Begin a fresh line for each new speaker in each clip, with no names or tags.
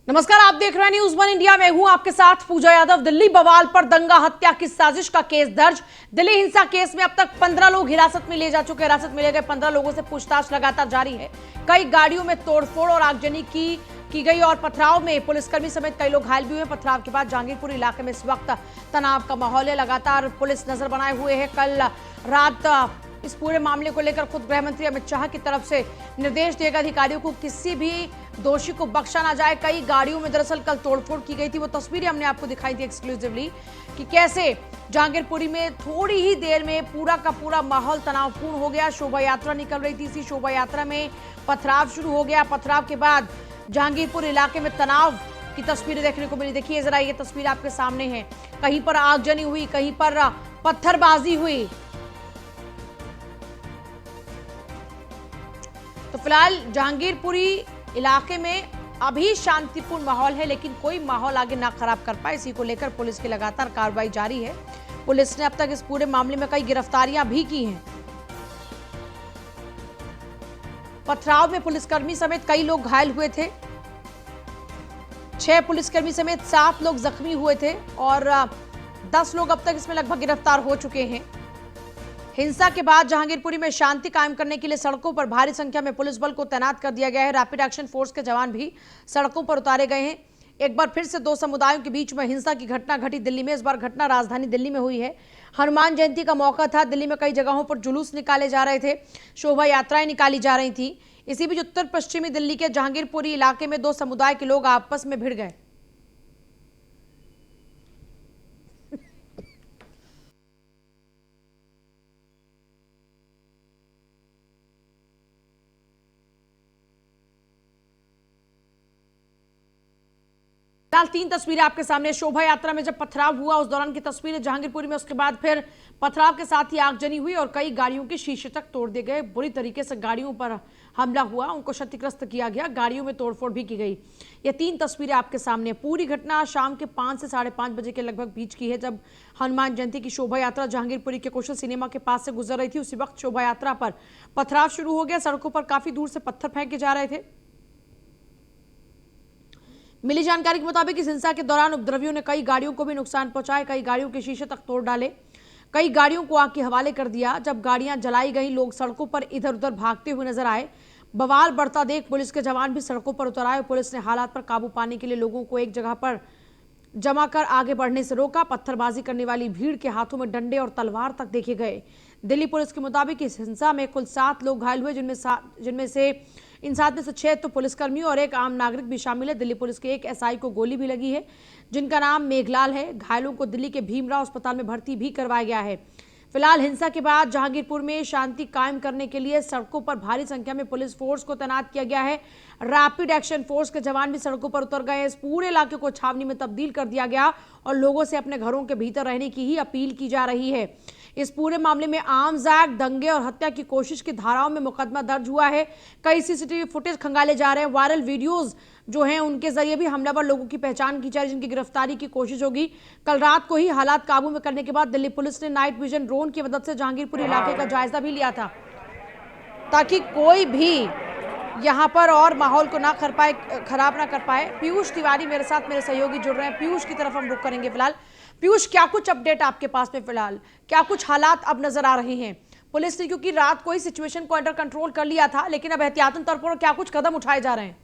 नमस्कार, आप देख रहे हैं न्यूज़ वन इंडिया। मैं हूं आपके साथ पूजा यादव। दिल्ली बवाल पर दंगा हत्या की साजिश का केस दर्ज। दिल्ली हिंसा केस में अब तक 15 लोग हिरासत में ले जा चुके हैं। हिरासत में ले गए 15 लोगों से पूछताछ लगातार जारी है। कई गाड़ियों में तोड़फोड़ और आगजनी की गई और पथराव में पुलिसकर्मी समेत कई लोग घायल भी हुए। पथराव के बाद जहांगीरपुर इलाके में इस वक्त तनाव का माहौल है। लगातार पुलिस नजर बनाए हुए है। कल रात इस पूरे मामले को लेकर खुद गृह मंत्री अमित शाह की तरफ से निर्देश दिए गए अधिकारियों को किसी भी दोषी को बख्शा ना जाए। कई गाड़ियों में दरअसल कल तोड़फोड़ की गई थी। वो तस्वीरें हमने आपको दिखाई थी एक्सक्लूसिवली कि कैसे जहांगीरपुरी में थोड़ी ही देर में पूरा का पूरा माहौल तनावपूर्ण हो गया। शोभा यात्रा निकल रही थी। इसी शोभा यात्रा में पथराव शुरू हो गया। पथराव के बाद जहांगीरपुर इलाके में तनाव की तस्वीरें देखने को मिली। देखिए जरा, ये तस्वीर आपके सामने है। कहीं पर आगजनी हुई, कहीं पर पत्थरबाजी हुई। तो फिलहाल जहांगीरपुरी इलाके में अभी शांतिपूर्ण माहौल है, लेकिन कोई माहौल आगे ना खराब कर पाए, इसी को लेकर पुलिस की लगातार कार्रवाई जारी है। पुलिस ने अब तक इस पूरे मामले में कई गिरफ्तारियां भी की हैं। पथराव में पुलिसकर्मी समेत कई लोग घायल हुए थे। 6 पुलिसकर्मी समेत 7 लोग जख्मी हुए थे और 10 लोग अब तक इसमें लगभग गिरफ्तार हो चुके हैं। हिंसा के बाद जहांगीरपुरी में शांति कायम करने के लिए सड़कों पर भारी संख्या में पुलिस बल को तैनात कर दिया गया है। रैपिड एक्शन फोर्स के जवान भी सड़कों पर उतारे गए हैं। एक बार फिर से 2 समुदायों के बीच में हिंसा की घटना घटी दिल्ली में। इस बार घटना राजधानी दिल्ली में हुई है। हनुमान जयंती का मौका था। दिल्ली में कई जगहों पर जुलूस निकाले जा रहे थे, शोभा यात्राएं निकाली जा रही थी। इसी बीच उत्तर पश्चिमी दिल्ली के जहांगीरपुरी इलाके में 2 समुदाय के लोग आपस में भिड़ गए। फिलहाल 3 तस्वीरें आपके सामने। शोभा यात्रा में जब पथराव हुआ उस दौरान की तस्वीरें जहांगीरपुरी में। उसके बाद फिर पथराव के साथ ही आगजनी हुई और कई गाड़ियों के शीशे तक तोड़ दिए गए। बुरी तरीके से गाड़ियों पर हमला हुआ, उनको क्षतिग्रस्त किया गया, गाड़ियों में तोड़फोड़ भी की गई। ये 3 तस्वीरें आपके सामने। पूरी घटना शाम के 5 से 5:30 बजे के लगभग बीच की है, जब हनुमान जयंती की शोभा यात्रा जहांगीरपुरी के कुशल सिनेमा के पास से गुजर रही थी। उसी वक्त शोभा यात्रा पर पथराव शुरू हो गया। सड़कों पर काफी दूर से पत्थर फेंके जा रहे थे। मिली जानकारी के मुताबिक इस हिंसा के दौरान उपद्रवियों ने कई गाड़ियों को भी नुकसान पहुंचाया। कई गाड़ियों के शीशे तक तोड़ डाले, कई गाड़ियों को आग के हवाले कर दिया। जब गाड़ियां जलाई गई, लोग सड़कों पर इधर उधर भागते हुए नजर आए। बवाल बढ़ता देख पुलिस के जवान भी सड़कों पर उतर आए। पुलिस ने हालात पर काबू पाने के लिए लोगों को एक जगह पर जमा कर आगे बढ़ने से रोका। पत्थरबाजी करने वाली भीड़ के हाथों में डंडे और तलवार तक देखे गए। दिल्ली पुलिस के मुताबिक इस हिंसा में कुल 7 लोग घायल हुए, जिनमें से इन 7 में से 6 तो पुलिसकर्मी और एक आम नागरिक भी शामिल है। दिल्ली पुलिस के एक एसआई को गोली भी लगी है, जिनका नाम मेघलाल है। घायलों को दिल्ली के भीमराव अस्पताल में भर्ती भी करवाया गया है। फिलहाल हिंसा के बाद जहांगीरपुर में शांति कायम करने के लिए सड़कों पर भारी संख्या में पुलिस फोर्स को तैनात किया गया है। रैपिड एक्शन फोर्स के जवान भी सड़कों पर उतर गए। इस पूरे इलाके को छावनी में तब्दील कर दिया गया और लोगों से अपने घरों के भीतर रहने की ही अपील की जा रही है। इस पूरे मामले में आर्म्स एक्ट, दंगे और हत्या की कोशिश की धाराओं में मुकदमा दर्ज हुआ है। कई सीसीटीवी फुटेज खंगाले जा रहे हैं। वायरल वीडियोज जो हैं उनके जरिए भी हमलावर लोगों की पहचान की जा रही है, जिनकी गिरफ्तारी की कोशिश होगी। कल रात को ही हालात काबू में करने के बाद दिल्ली पुलिस ने नाइट विजन ड्रोन की मदद से जहांगीरपुर इलाके का जायजा भी लिया था, ताकि कोई भी यहां पर और माहौल को खराब ना कर पाए। पीयूष तिवारी मेरे साथ, मेरे सहयोगी जुड़ रहे हैं। पीयूष की तरफ हम रुख करेंगे। फिलहाल पीयूष, क्या कुछ अपडेट आपके पास में? फिलहाल क्या कुछ हालात अब नजर आ रहे हैं? पुलिस ने क्योंकि रात को ही सिचुएशन को अंडर कंट्रोल कर लिया था, लेकिन अब एहतियातन तौर पर क्या कुछ कदम उठाए जा रहे हैं?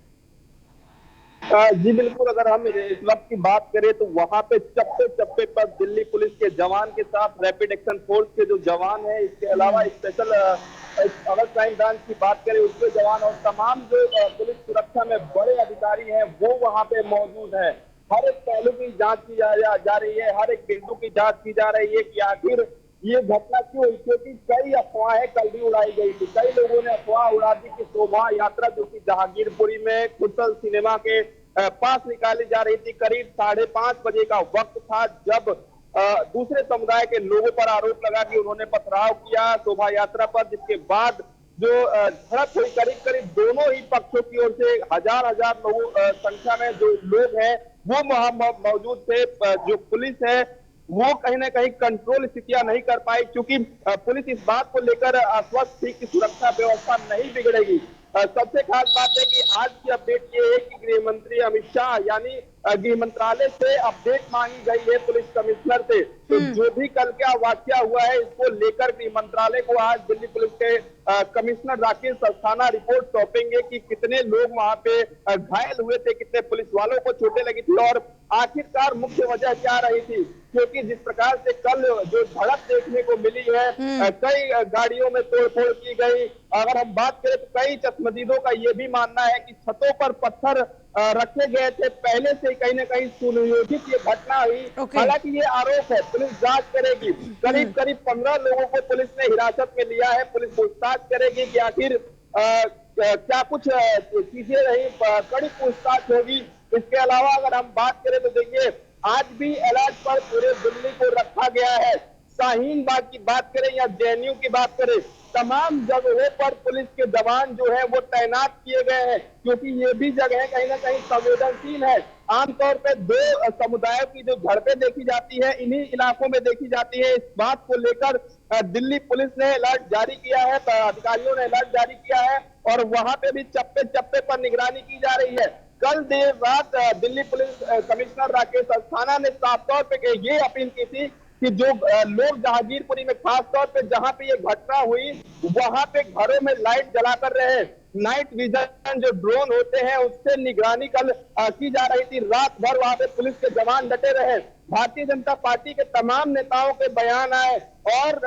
जी बिल्कुल, अगर हम इस वक्त की बात करें तो वहां पे चप्पे चप्पे पर दिल्ली पुलिस के जवान के साथ रैपिड एक्शन फोर्स के जो जवान हैं, इसके अलावा स्पेशल अगर क्राइम ब्रांच की बात करें उसके जवान और तमाम जो पुलिस सुरक्षा में बड़े अधिकारी हैं वो वहां पे मौजूद है। हर एक पहलू की जांच की जा रही है, हर एक बिंदु की जांच की जा रही है कि आखिर ये घटना क्यों हुई, क्योंकि कई अफवाहें कल भी उड़ाई गई थी। कई लोगों ने अफवाह उड़ा दी कि शोभा यात्रा जो कि जहांगीरपुरी में कुशल सिनेमा के पास निकाली जा रही थी, करीब 5:30 बजे का वक्त था, जब दूसरे समुदाय के लोगों पर आरोप लगा कि उन्होंने पथराव किया शोभा यात्रा पर, जिसके बाद जो झड़प हुई, करीब करीब दोनों ही पक्षों की ओर से हजार लोगों संख्या में जो लोग हैं वो वहां मौजूद थे। जो पुलिस है वो कहीं ना कहीं कंट्रोल स्थितियां नहीं कर पाई, क्योंकि पुलिस इस बात को लेकर आश्वस्त थी कि सुरक्षा व्यवस्था नहीं बिगड़ेगी। सबसे खास बात है कि आज की अपडेट ये है कि गृह मंत्री अमित शाह यानी गृह मंत्रालय से अपडेट मांगी गई है पुलिस कमिश्नर से। तो जो भी कल का वाकया हुआ है इसको लेकर गृह मंत्रालय को आज दिल्ली पुलिस के कमिश्नर राकेश अस्थाना रिपोर्ट सौंपेंगे कि कितने लोग वहां पे घायल हुए थे, कितने पुलिस वालों को चोटें लगी थी और आखिरकार मुख्य वजह क्या रही थी। क्योंकि जिस प्रकार से कल जो झड़प देखने को मिली है, कई गाड़ियों में तोड़फोड़ की गई। अगर हम बात करें तो कई चश्मदीदों का ये भी मानना है कि छतों पर पत्थर रखे गए थे, पहले से कहीं ना कहीं सुनियोजित ये घटना हुई। हालांकि ये आरोप है, पुलिस जांच करेगी। करीब करीब 15 लोगों को पुलिस ने हिरासत में लिया है। पुलिस पूछताछ करेगी कि आखिर क्या कुछ चीजें रही, कड़ी पूछताछ होगी। इसके अलावा अगर हम बात करें तो देखिए आज भी अलर्ट पर पूरे दिल्ली को रखा गया है। शाहीन बाग की बात करें या जेएनयू की बात करें, तमाम जगहों पर पुलिस के जवान जो है वो तैनात किए गए हैं, क्योंकि ये भी जगह कहीं ना कहीं संवेदनशील है। आमतौर पे दो समुदायों की जो झड़पें देखी जाती है इन्हीं इलाकों में देखी जाती है। इस बात को लेकर दिल्ली पुलिस ने अलर्ट जारी किया है, अधिकारियों ने अलर्ट जारी किया है और वहां पे भी चप्पे चप्पे पर निगरानी की जा रही है। कल देर रात दिल्ली पुलिस कमिश्नर राकेश अस्थाना ने साफ तौर पे ये अपील की थी कि जो लोग जहांगीरपुरी में खास तौर पे जहां पे ये घटना हुई वहां पे घरों में लाइट जलाकर रहे। नाइट विजन जो ड्रोन होते हैं उससे निगरानी कल की जा रही थी। रात भर वहां पे पुलिस के जवान डटे रहे। भारतीय जनता पार्टी के तमाम नेताओं के बयान आए और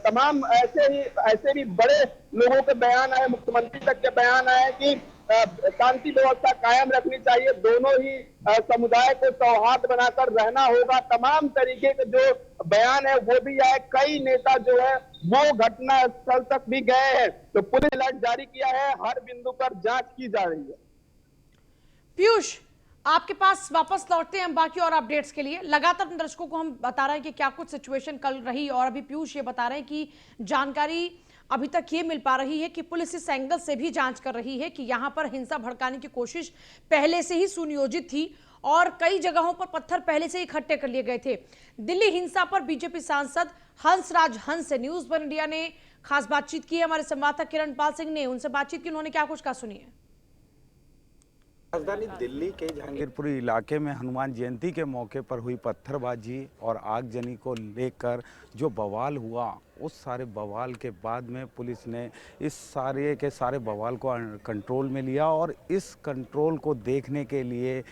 तमाम ऐसे भी बड़े लोगों के बयान आए, मुख्यमंत्री तक के बयान आए कि शांति व्यवस्था कायम रखनी चाहिए, दोनों ही समुदाय को सौहार्द बनाकर रहना होगा। तमाम तरीके के जो बयान है वो भी आए। कई नेता जो है वो घटना स्थल तक भी गए हैं। तो पुलिस अलर्ट जारी किया है, हर बिंदु पर जांच की जा रही है।
पीयूष, आपके पास वापस लौटते हैं हम बाकी और अपडेट्स के लिए। लगातार दर्शकों को हम बता रहे हैं कि क्या कुछ सिचुएशन कल रही और अभी पीयूष ये बता रहे हैं कि जानकारी अभी तक ये मिल पा रही है कि पुलिस इस एंगल से भी जांच कर रही है कि यहां पर हिंसा भड़काने की कोशिश पहले से ही सुनियोजित थी और कई जगहों पर पत्थर पहले से ही इकट्ठे कर लिए गए थे। दिल्ली हिंसा पर बीजेपी सांसद हंसराज हंस से न्यूज वन इंडिया ने खास बातचीत की है। हमारे संवाददाता किरण पाल सिंह ने उनसे बातचीत की, उन्होंने क्या कुछ कहा, सुनिए।
राजधानी दिल्ली के जहांगीरपुरी इलाके में हनुमान जयंती के मौके पर हुई पत्थरबाजी और आगजनी को लेकर जो बवाल हुआ, उस सारे बवाल के बाद में पुलिस ने इस सारे के सारे बवाल को कंट्रोल में लिया और इस कंट्रोल को देखने के लिए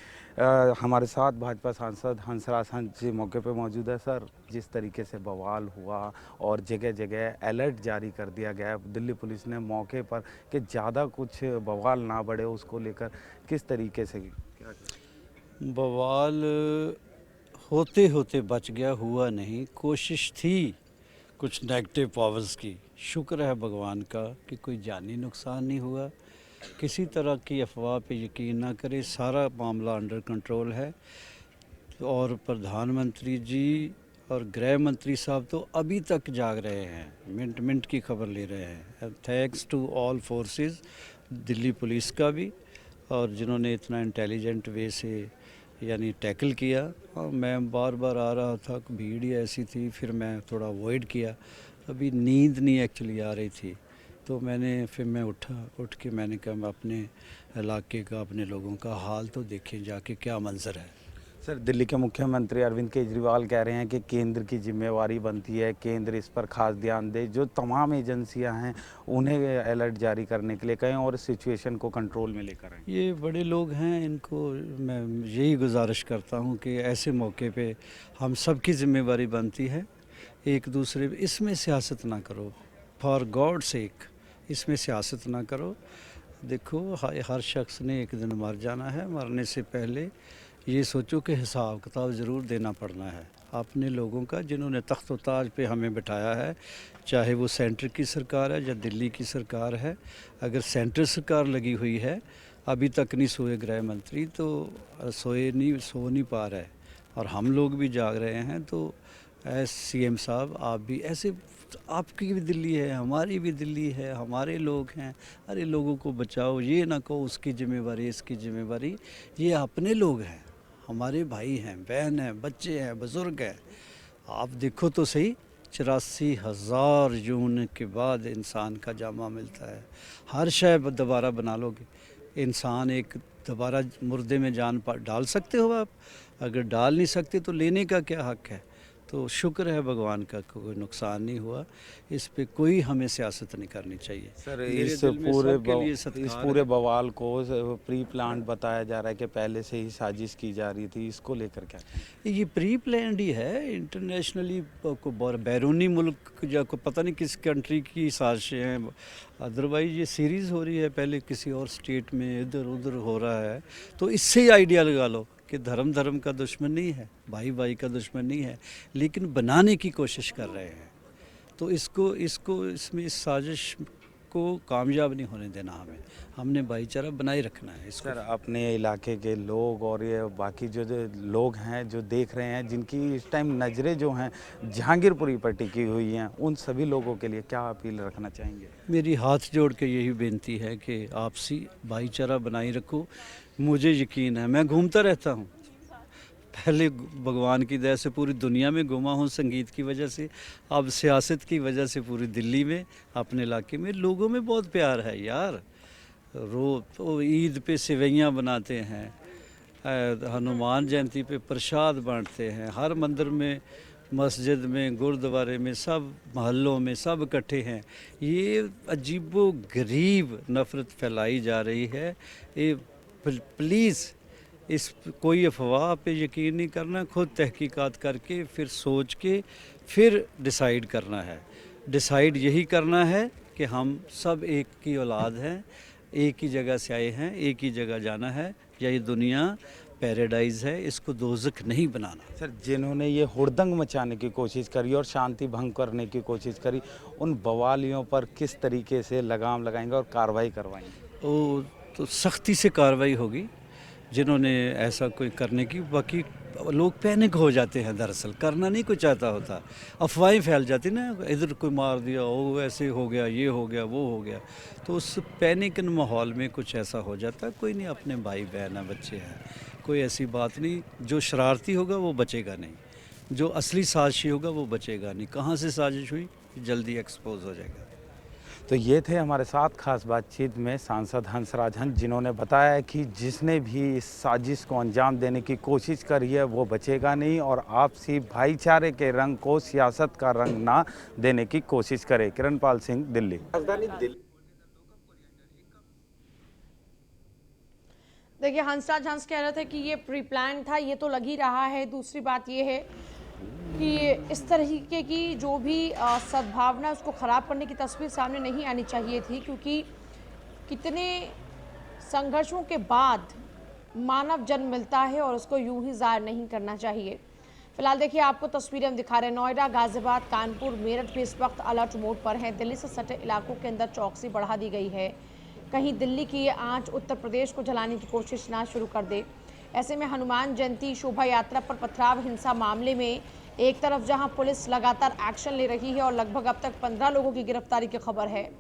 हमारे साथ भाजपा सांसद हंसराज हंस जी मौके पे मौजूद है। सर, जिस तरीके से बवाल हुआ और जगह जगह अलर्ट जारी कर दिया गया दिल्ली पुलिस ने मौके पर कि ज़्यादा कुछ बवाल ना बढ़े, उसको लेकर किस तरीके से क्या
बवाल होते होते बच गया, हुआ नहीं। कोशिश थी कुछ नेगेटिव पावर्स की, शुक्र है भगवान का कि कोई जानी नुकसान नहीं हुआ। किसी तरह की अफवाह पे यकीन ना करें, सारा मामला अंडर कंट्रोल है। और प्रधानमंत्री जी और गृह मंत्री साहब तो अभी तक जाग रहे हैं, मिनट मिनट की खबर ले रहे हैं। Thanks to all forces, Delhi police का भी, और जिन्होंने इतना इंटेलिजेंट वे से यानी टैकल किया। और मैं बार बार आ रहा था, भीड़ ही ऐसी थी, फिर मैं थोड़ा अवॉइड किया। अभी नींद नहीं एक्चुअली आ रही थी, तो मैं उठ के मैंने कहा मैं अपने इलाके का, अपने लोगों का हाल तो देखें जाके क्या मंजर है।
सर, दिल्ली के मुख्यमंत्री अरविंद केजरीवाल कह रहे हैं कि केंद्र की जिम्मेवारी बनती है, केंद्र इस पर खास ध्यान दे, जो तमाम एजेंसियां हैं उन्हें अलर्ट जारी करने के लिए कहें और सिचुएशन को कंट्रोल में लेकर आएं।
ये बड़े लोग हैं, इनको मैं यही गुजारिश करता हूँ कि ऐसे मौके पे हम सबकी जिम्मेवारी बनती है। एक दूसरे, इसमें सियासत ना करो, फॉर गॉड सेक इसमें सियासत ना करो। देखो, हर शख्स ने एक दिन मर जाना है, मरने से पहले ये सोचो कि हिसाब किताब ज़रूर देना पड़ना है अपने लोगों का, जिन्होंने तख्त व ताज पे हमें बिठाया है, चाहे वो सेंटर की सरकार है या दिल्ली की सरकार है। अगर सेंटर सरकार लगी हुई है, अभी तक नहीं सोए गृह मंत्री, तो सो नहीं पा रहे और हम लोग भी जाग रहे हैं। तो सीएम साहब, आप भी ऐसे, आपकी भी दिल्ली है, हमारी भी दिल्ली है, हमारे लोग हैं, अरे लोगों को बचाओ। ये ना कहो उसकी जिम्मेवारी इसकी जिम्मेवारी, ये अपने लोग हैं, हमारे भाई हैं, बहन हैं, बच्चे हैं, बुज़ुर्ग हैं। आप देखो तो सही, 84,000 यूनिट के बाद इंसान का जामा मिलता है। हर शय दोबारा बना लोगे, इंसान एक दोबारा मुर्दे में जान डाल सकते हो आप? अगर डाल नहीं सकते तो लेने का क्या हक़ है? तो शुक्र है भगवान का कोई नुकसान नहीं हुआ। इस पे कोई हमें सियासत नहीं करनी चाहिए।
सर
मेरे
इस
दिल में सबके लिए
इस
सत्कार
पूरे
है।
बवाल को प्री प्लान बताया जा रहा है कि पहले से ही साजिश की जा रही थी, इसको लेकर क्या कहें?
ये प्री प्लान्ड ही है। इंटरनेशनली को बैरूनी मुल्क या को पता नहीं किस कंट्री की साजिशें हैं। अदरवाइज ये सीरीज़ हो रही है, पहले किसी और स्टेट में इधर उधर हो रहा है। तो इससे ही आइडिया लगा लो कि धर्म का दुश्मन नहीं है, भाई भाई का दुश्मन नहीं है, लेकिन बनाने की कोशिश कर रहे हैं। तो इसमें इस साजिश को कामयाब नहीं होने देना। हमने भाईचारा बनाए रखना है इसको।
सर अपने इलाके के लोग और ये बाकी जो लोग हैं जो देख रहे हैं, जिनकी इस टाइम नज़रें जो हैं जहांगीरपुरी पर टिकी हुई हैं, उन सभी लोगों के लिए क्या अपील रखना चाहेंगे?
मेरी हाथ जोड़ के यही बेनती है कि आपसी भाईचारा बनाए रखो। मुझे यकीन है, मैं घूमता रहता हूँ, पहले भगवान की दया से पूरी दुनिया में घूमा हूँ संगीत की वजह से, अब सियासत की वजह से पूरी दिल्ली में, अपने इलाके में लोगों में बहुत प्यार है यार। तो ईद पे सेवैयाँ बनाते हैं, हनुमान जयंती पे प्रसाद बांटते हैं, हर मंदिर में, मस्जिद में, गुरुद्वारे में, सब महल्लों में सब इकट्ठे हैं। ये अजीबो गरीब नफ़रत फैलाई जा रही है। ये प्लीज़ इस कोई अफवाह पे यकीन नहीं करना, खुद तहकीकात करके फिर सोच के फिर डिसाइड करना है। डिसाइड यही करना है कि हम सब एक की औलाद हैं, एक ही जगह से आए हैं, एक ही जगह जाना है। यही दुनिया पैराडाइज है, इसको दोज़ख नहीं बनाना।
सर जिन्होंने ये हुड़दंग मचाने की कोशिश करी और शांति भंग करने की कोशिश करी, उन बवालियों पर किस तरीके से लगाम लगाएंगे और कार्रवाई करवाएंगे?
तो सख्ती से कार्रवाई होगी जिन्होंने ऐसा कोई करने की। बाकी लोग पैनिक हो जाते हैं, दरअसल करना नहीं कोई चाहता होता, अफवाहें फैल जाती ना, इधर कोई मार दिया, वो ऐसे हो गया, ये हो गया, वो हो गया। तो उस पैनिक माहौल में कुछ ऐसा हो जाता है। कोई नहीं, अपने भाई बहन हैं, बच्चे हैं, कोई ऐसी बात नहीं। जो शरारती होगा वो बचेगा नहीं, जो असली साजिश होगा वो बचेगा नहीं। कहाँ से साजिश हुई जल्दी एक्सपोज हो जाएगा।
तो ये थे हमारे साथ खास बातचीत में सांसद हंसराज हंस, जिन्होंने बताया कि जिसने भी इस साजिश को अंजाम देने की कोशिश करी है वो बचेगा नहीं और आपसी भाईचारे के रंग को सियासत का रंग ना देने की कोशिश करे। किरणपाल सिंह, दिल्ली। राजधानी दिल्ली।
देखिए, हंसराज हंस कह रहे थे कि ये प्री प्लान था, ये तो लग ही रहा है। दूसरी बात ये है कि इस तरीके की जो भी सद्भावना, उसको ख़राब करने की तस्वीर सामने नहीं आनी चाहिए थी, क्योंकि कितने संघर्षों के बाद मानव जन्म मिलता है और उसको यूं ही ज़ाहिर नहीं करना चाहिए। फिलहाल देखिए, आपको तस्वीरें हम दिखा रहे हैं। नोएडा, गाजियाबाद, कानपुर, मेरठ भी इस वक्त अलर्ट मोड पर हैं। दिल्ली से सटे इलाकों के अंदर चौकसी बढ़ा दी गई है, कहीं दिल्ली की ये आंच उत्तर प्रदेश को जलाने की कोशिश ना शुरू कर दे। ऐसे में हनुमान जयंती शोभा यात्रा पर पथराव हिंसा मामले में एक तरफ जहां पुलिस लगातार एक्शन ले रही है और लगभग अब तक 15 लोगों की गिरफ्तारी की खबर है,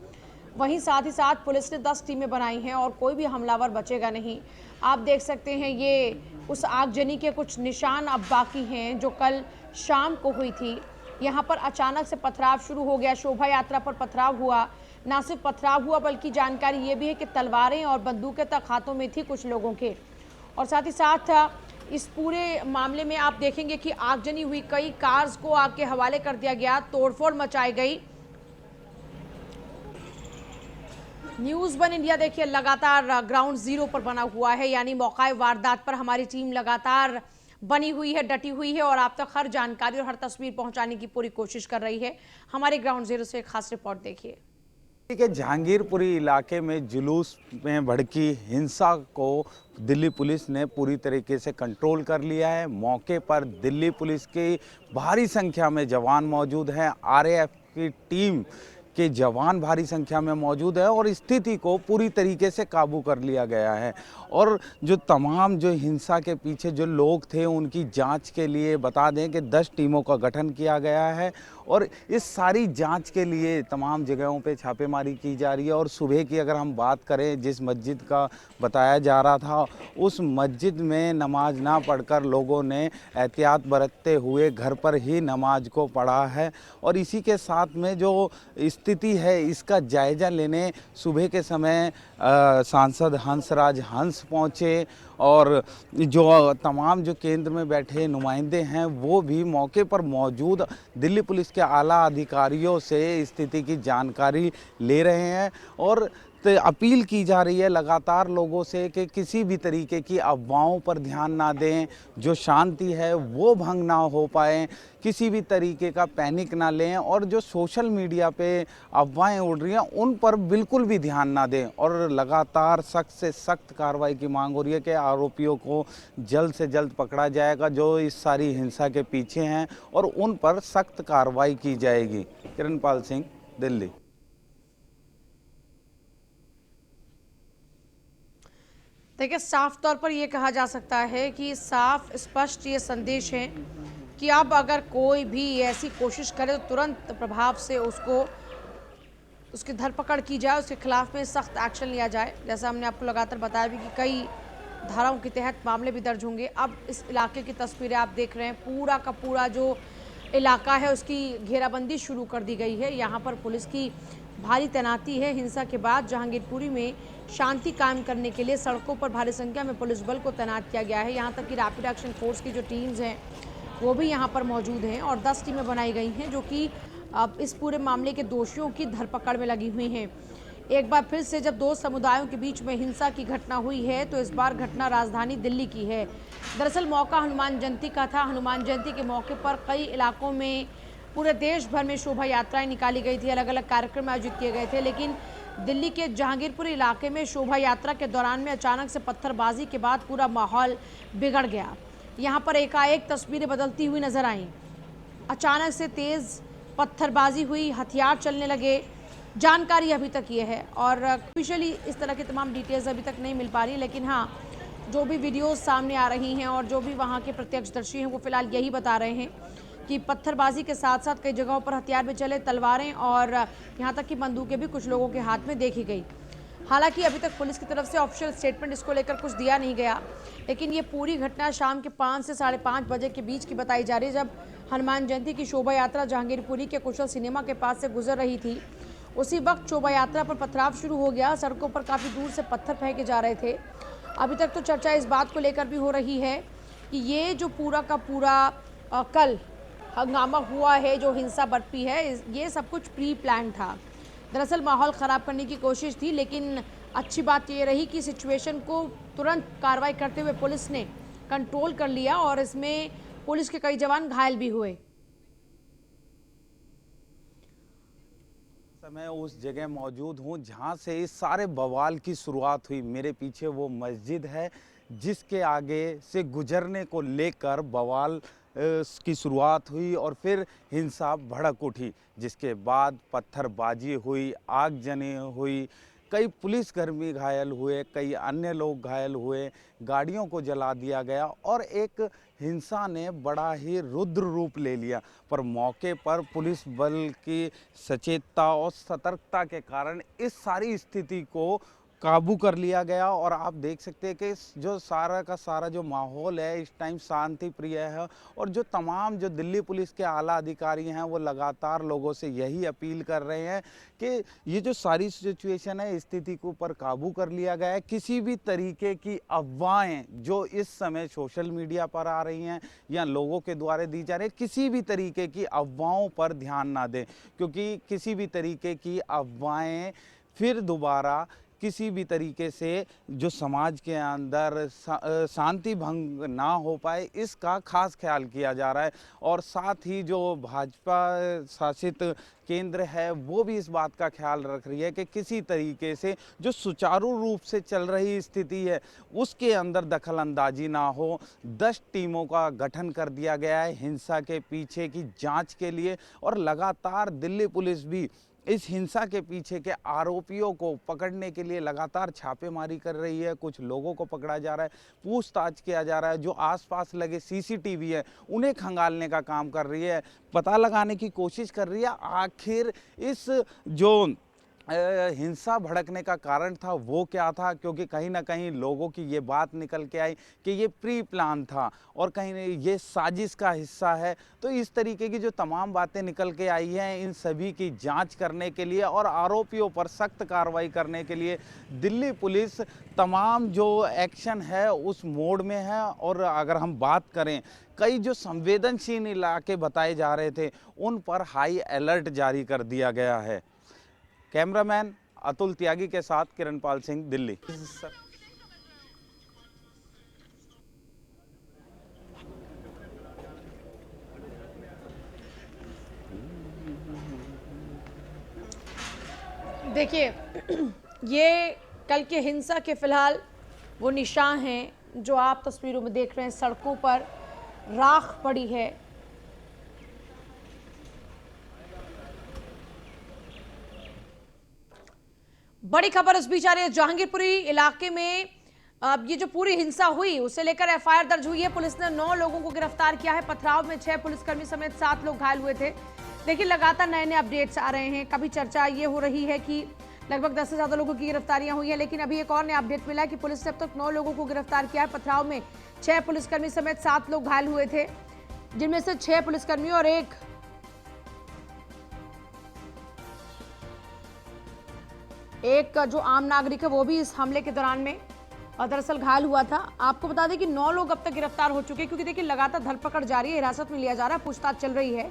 वहीं साथ ही साथ पुलिस ने 10 टीमें बनाई हैं और कोई भी हमलावर बचेगा नहीं। आप देख सकते हैं, ये उस आगजनी के कुछ निशान अब बाकी हैं जो कल शाम को हुई थी। यहाँ पर अचानक से पथराव शुरू हो गया, शोभा यात्रा पर पथराव हुआ। ना सिर्फ पथराव हुआ, बल्कि जानकारी ये भी है कि तलवारें और बंदूकें तक हाथों में थी कुछ लोगों के। और साथ ही साथ इस पूरे मामले में आप देखेंगे कि आगजनी हुई, कई कार्स को आग के हवाले कर दिया गया, तोड़फोड़ मचाई गई। न्यूज़ वन इंडिया देखिए लगातार ग्राउंड जीरो पर बना हुआ है, यानी मौका वारदात पर हमारी टीम लगातार बनी हुई है, डटी हुई है और आप तक हर जानकारी और हर तस्वीर पहुंचाने की पूरी कोशिश कर रही है। हमारे ग्राउंड जीरो से एक खास रिपोर्ट देखिए।
के जहांगीरपुरी इलाके में जुलूस में भड़की हिंसा को दिल्ली पुलिस ने पूरी तरीके से कंट्रोल कर लिया है। मौके पर दिल्ली पुलिस की भारी संख्या में जवान मौजूद हैं। आरएएफ की टीम के जवान भारी संख्या में मौजूद है और स्थिति को पूरी तरीके से काबू कर लिया गया है। और जो तमाम जो हिंसा के पीछे जो लोग थे उनकी जांच के लिए बता दें कि 10 टीमों का गठन किया गया है और इस सारी जांच के लिए तमाम जगहों पे छापेमारी की जा रही है। और सुबह की अगर हम बात करें, जिस मस्जिद का बताया जा रहा था, उस मस्जिद में नमाज ना पढ़कर लोगों ने एहतियात बरतते हुए घर पर ही नमाज को पढ़ा है। और इसी के साथ में जो स्थिति है इसका जायज़ा लेने सुबह के समय सांसद हंसराज हंस पहुँचे और जो तमाम जो केंद्र में बैठे नुमाइंदे हैं वो भी मौके पर मौजूद दिल्ली पुलिस के आला अधिकारियों से स्थिति की जानकारी ले रहे हैं। और अपील की जा रही है लगातार लोगों से कि किसी भी तरीके की अफवाहों पर ध्यान ना दें, जो शांति है वो भंग ना हो पाए, किसी भी तरीके का पैनिक ना लें और जो सोशल मीडिया पे अफवाहें उड़ रही हैं उन पर बिल्कुल भी ध्यान ना दें। और लगातार सख्त से सख्त कार्रवाई की मांग हो रही है कि आरोपियों को जल्द से जल्द पकड़ा जाएगा जो इस सारी हिंसा के पीछे हैं और उन पर सख्त कार्रवाई की जाएगी। किरणपाल सिंह, दिल्ली।
देखिए, साफ तौर पर यह कहा जा सकता है कि साफ स्पष्ट ये संदेश है कि अब अगर कोई भी ऐसी कोशिश करे तो तुरंत प्रभाव से उसकी धरपकड़ की जाए, उसके खिलाफ में सख्त एक्शन लिया जाए। जैसा हमने आपको लगातार बताया भी कि कई धाराओं के तहत मामले भी दर्ज होंगे। अब इस इलाके की तस्वीरें आप देख रहे हैं, पूरा का पूरा जो इलाका है उसकी घेराबंदी शुरू कर दी गई है। यहाँ पर पुलिस की भारी तैनाती है। हिंसा के बाद जहांगीरपुरी में शांति कायम करने के लिए सड़कों पर भारी संख्या में पुलिस बल को तैनात किया गया है। यहाँ तक कि रैपिड एक्शन फोर्स की जो टीम्स हैं वो भी यहाँ पर मौजूद हैं और 10 टीमें बनाई गई हैं जो कि अब इस पूरे मामले के दोषियों की धरपकड़ में लगी हुई हैं। एक बार फिर से जब दो समुदायों के बीच में हिंसा की घटना हुई है तो इस बार घटना राजधानी दिल्ली की है। दरअसल मौका हनुमान जयंती का था। हनुमान जयंती के मौके पर कई इलाकों में पूरे देश भर में शोभा यात्राएं निकाली गई थी, अलग अलग कार्यक्रम आयोजित किए गए थे। लेकिन दिल्ली के जहांगीरपुर इलाके में शोभा यात्रा के दौरान में अचानक से पत्थरबाजी के बाद पूरा माहौल बिगड़ गया। यहाँ पर एकाएक तस्वीरें बदलती हुई नजर आईं। अचानक से तेज पत्थरबाजी हुई, हथियार चलने लगे। जानकारी अभी तक ये है और ऑफिशियली इस तरह की तमाम डिटेल्स अभी तक नहीं मिल पा रही, लेकिन हाँ, जो भी वीडियोस सामने आ रही हैं और जो भी वहाँ के प्रत्यक्षदर्शी हैं वो फिलहाल यही बता रहे हैं कि पत्थरबाजी के साथ साथ कई जगहों पर हथियार भी चले, तलवारें और यहाँ तक कि बंदूकें भी कुछ लोगों के हाथ में देखी गई। हालांकि अभी तक पुलिस की तरफ से ऑफिशियल स्टेटमेंट इसको लेकर कुछ दिया नहीं गया, लेकिन ये पूरी घटना शाम के 5 से 5:30 बजे के बीच की बताई जा रही है, जब हनुमान जयंती की शोभा यात्रा जहांगीरपुरी के कुशल सिनेमा के पास से गुजर रही थी। उसी वक्त शोभा यात्रा पर पथराव शुरू हो गया। सड़कों पर काफ़ी दूर से पत्थर फेंके जा रहे थे। अभी तक तो चर्चा इस बात को लेकर भी हो रही है कि ये जो पूरा का पूरा कल हंगामा हुआ है, जो हिंसा बरपी है, ये सब कुछ प्री प्लान था। दरअसल माहौल ख़राब करने की कोशिश थी, लेकिन अच्छी बात ये रही कि सिचुएशन को तुरंत कार्रवाई करते हुए पुलिस ने कंट्रोल कर लिया और इसमें पुलिस के कई जवान घायल भी हुए।
मैं उस जगह मौजूद हूँ जहाँ से इस सारे बवाल की शुरुआत हुई। मेरे पीछे वो मस्जिद है जिसके आगे से गुजरने को लेकर बवाल की शुरुआत हुई और फिर हिंसा भड़क उठी, जिसके बाद पत्थरबाजी हुई, आगजनी हुई, कई पुलिसकर्मी घायल हुए, कई अन्य लोग घायल हुए, गाड़ियों को जला दिया गया और एक हिंसा ने बड़ा ही रुद्र रूप ले लिया। पर मौके पर पुलिस बल की सचेतता और सतर्कता के कारण इस सारी स्थिति को काबू कर लिया गया और आप देख सकते हैं कि जो सारा का सारा जो माहौल है इस टाइम शांति प्रिय है। और जो तमाम जो दिल्ली पुलिस के आला अधिकारी हैं वो लगातार लोगों से यही अपील कर रहे हैं कि ये जो सारी सिचुएशन है, स्थिति के ऊपर काबू कर लिया गया है। किसी भी तरीके की अफवाहें जो इस समय सोशल मीडिया पर आ रही हैं या लोगों के द्वारा दी जा रही है, किसी भी तरीके की अफवाहों पर ध्यान ना दें, क्योंकि किसी भी तरीके की अफवाहें फिर दोबारा किसी भी तरीके से जो समाज के अंदर शांति भंग ना हो पाए, इसका खास ख्याल किया जा रहा है। और साथ ही जो भाजपा शासित केंद्र है वो भी इस बात का ख्याल रख रही है कि किसी तरीके से जो सुचारू रूप से चल रही स्थिति है उसके अंदर दखल अंदाजी ना हो। 10 टीमों का गठन कर दिया गया है हिंसा के पीछे की जांच के लिए और लगातार दिल्ली पुलिस भी इस हिंसा के पीछे के आरोपियों को पकड़ने के लिए लगातार छापेमारी कर रही है। कुछ लोगों को पकड़ा जा रहा है, पूछताछ किया जा रहा है। जो आसपास लगे सीसीटीवी है उन्हें खंगालने का काम कर रही है, पता लगाने की कोशिश कर रही है आखिर इस जो हिंसा भड़कने का कारण था वो क्या था, क्योंकि कहीं ना कहीं लोगों की ये बात निकल के आई कि ये प्री प्लान था और कहीं ये साजिश का हिस्सा है। तो इस तरीके की जो तमाम बातें निकल के आई हैं, इन सभी की जांच करने के लिए और आरोपियों पर सख्त कार्रवाई करने के लिए दिल्ली पुलिस तमाम जो एक्शन है उस मोड में है। और अगर हम बात करें, कई जो संवेदनशील इलाके बताए जा रहे थे उन पर हाई अलर्ट जारी कर दिया गया है। कैमरामैन अतुल त्यागी के साथ किरणपाल सिंह, दिल्ली।
देखिए, ये कल के हिंसा के फिलहाल वो निशान हैं जो आप तस्वीरों में देख रहे हैं। सड़कों पर राख पड़ी है। बड़ी खबर इस बीच आ रही है, जहांगीरपुरी इलाके में अब ये जो पूरी हिंसा हुई उसे लेकर एफआईआर दर्ज हुई है। पुलिस ने 9 लोगों को गिरफ्तार किया है। पथराव में 6 पुलिसकर्मी समेत 7 लोग घायल हुए थे। देखिए, लगातार नए नए अपडेट्स आ रहे हैं। कभी चर्चा ये हो रही है कि लगभग 10 से ज्यादा लोगों की गिरफ्तारियां हुई है, लेकिन अभी एक और नया अपडेट मिला है कि पुलिस ने अब तक 9 लोगों को गिरफ्तार किया है। पथराव में 6 पुलिसकर्मी समेत 7 लोग घायल हुए थे, जिनमें से 6 पुलिसकर्मी और एक जो आम नागरिक है वो भी इस हमले के दौरान में दरअसल घायल हुआ था। आपको बता दें कि 9 लोग अब तक गिरफ्तार हो चुके हैं, क्योंकि देखिए लगातार धरपकड़ जारी है, हिरासत में लिया जा रहा है, पूछताछ चल रही है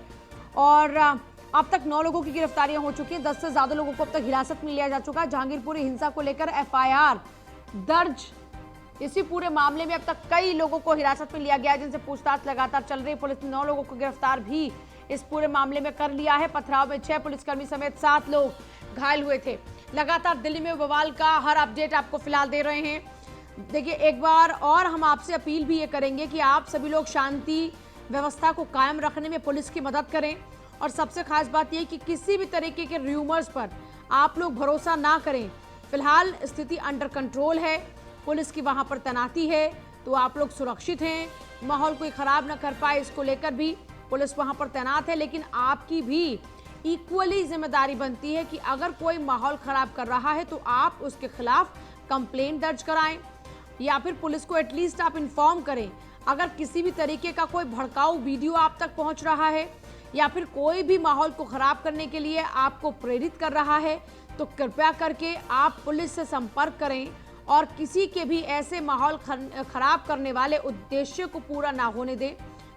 और अब तक 9 लोगों की गिरफ्तारियां हो चुकी हैं। 10 से ज्यादा लोगों को अब तक हिरासत में लिया जा चुका है। जहांगीरपुरी हिंसा को लेकर एफआईआर दर्ज, इसी पूरे मामले में अब तक कई लोगों को हिरासत में लिया गया है, जिनसे पूछताछ लगातार चल रही है। पुलिस ने 9 लोगों को गिरफ्तार भी इस पूरे मामले में कर लिया है। पथराव में 6 पुलिसकर्मी समेत 7 लोग घायल हुए थे। लगातार दिल्ली में बवाल का हर अपडेट आपको फिलहाल दे रहे हैं। देखिए, एक बार और हम आपसे अपील भी ये करेंगे कि आप सभी लोग शांति व्यवस्था को कायम रखने में पुलिस की मदद करें। और सबसे खास बात यह कि किसी भी तरीके के र्यूमर्स पर आप लोग भरोसा ना करें। फिलहाल स्थिति अंडर कंट्रोल है, पुलिस की वहां पर तैनाती है, तो आप लोग सुरक्षित हैं। माहौल कोई खराब ना कर पाए इसको लेकर भी पुलिस वहां पर तैनात है। लेकिन आपकी भी इक्वली जिम्मेदारी बनती है कि अगर कोई माहौल खराब कर रहा है तो आप उसके खिलाफ कंप्लेंट दर्ज कराएं या फिर पुलिस को एटलीस्ट आप इन्फॉर्म करें। अगर किसी भी तरीके का कोई भड़काऊ वीडियो आप तक पहुंच रहा है या फिर कोई भी माहौल को खराब करने के लिए आपको प्रेरित कर रहा है, तो कृपया करके आप पुलिस से संपर्क करें और किसी के भी ऐसे माहौल खराब करने वाले उद्देश्य को पूरा ना होने दें,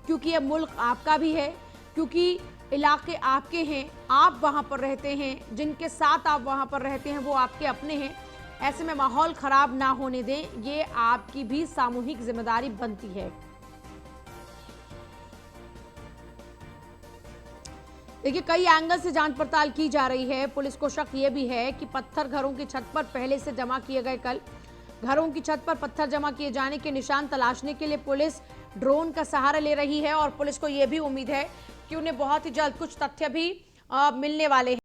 क्योंकि ये मुल्क आपका भी है, क्योंकि इलाके आपके हैं, आप वहां पर रहते हैं, जिनके साथ आप वहां पर रहते हैं वो आपके अपने हैं। ऐसे में माहौल खराब ना होने दें, ये आपकी भी सामूहिक जिम्मेदारी बनती है। देखिए, कई एंगल से जांच पड़ताल की जा रही है। पुलिस को शक ये भी है कि पत्थर घरों की छत पर पहले से जमा किए गए। कल घरों की छत पर पत्थर जमा किए जाने के निशान तलाशने के लिए पुलिस ड्रोन का सहारा ले रही है और पुलिस को यह भी उम्मीद है कि उन्हें बहुत ही जल्द कुछ तथ्य भी मिलने वाले हैं।